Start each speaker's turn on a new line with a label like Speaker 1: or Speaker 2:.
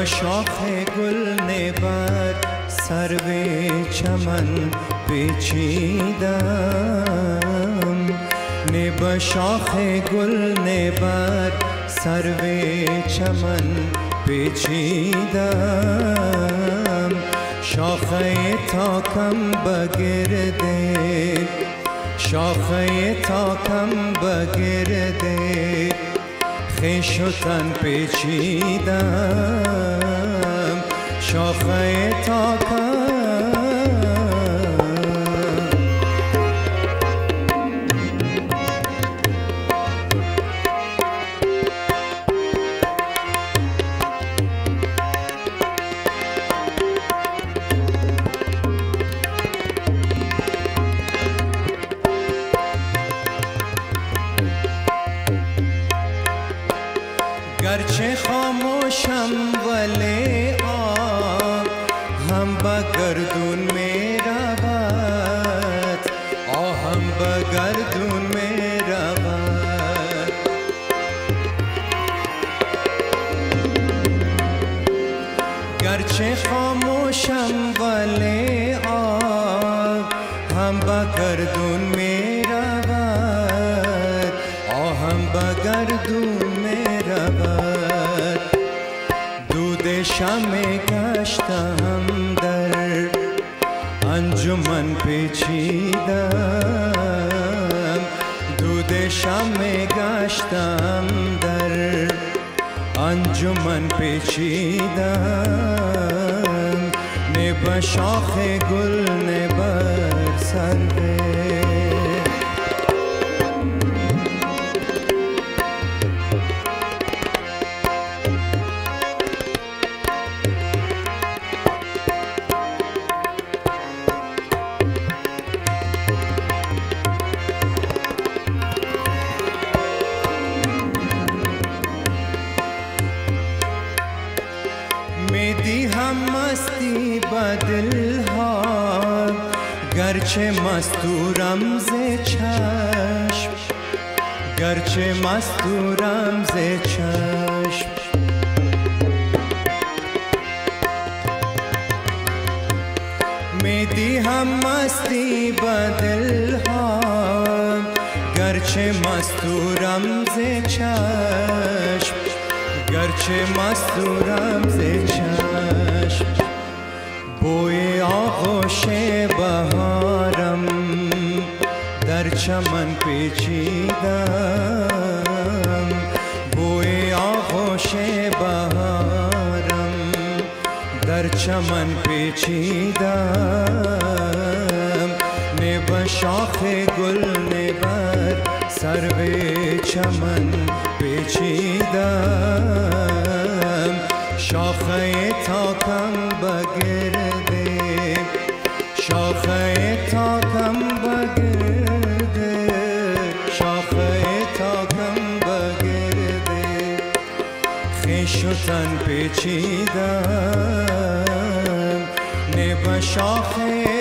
Speaker 1: شاخ گل بر سرو چمن پیچیدم، به شاخ گل بر سرو چمن پیچیدم. شاخه تاکم بگرده، شاخه تاکم بگرده خویش و تن پیچیدم. شاخه تاکم گرچه خاموشم ولی آب هم به گردون می رود، آهم به گردون می رود. گرچه خاموشم ولی آب هم به گردون می رود، آهم به گردون دود شمع گشتم در انجمن پیچیدم، دود شمع گشتم در انجمن پیچیدم. نه به شاخ گل نه بر سرو میدی هم مستی به دل ها، گرچه مستورم ز چشم، گرچه مستورم ز چشم. میدی هم مستی به دل ها، گرچه مستورم ز چشم، گرچه مستورم ز چشم. بوی آغوش بهارم در چمن پیچیدم، بوی آغوش بهارم در چمن پیچیدم. نه به شاخ گل نه بر سرو چمن پیچیدم. شاخه تاکم بگرده، شاخه تاکم بگرده، شاخه تاکم بگرده خویش و تن پیچیدم. نه به شاخه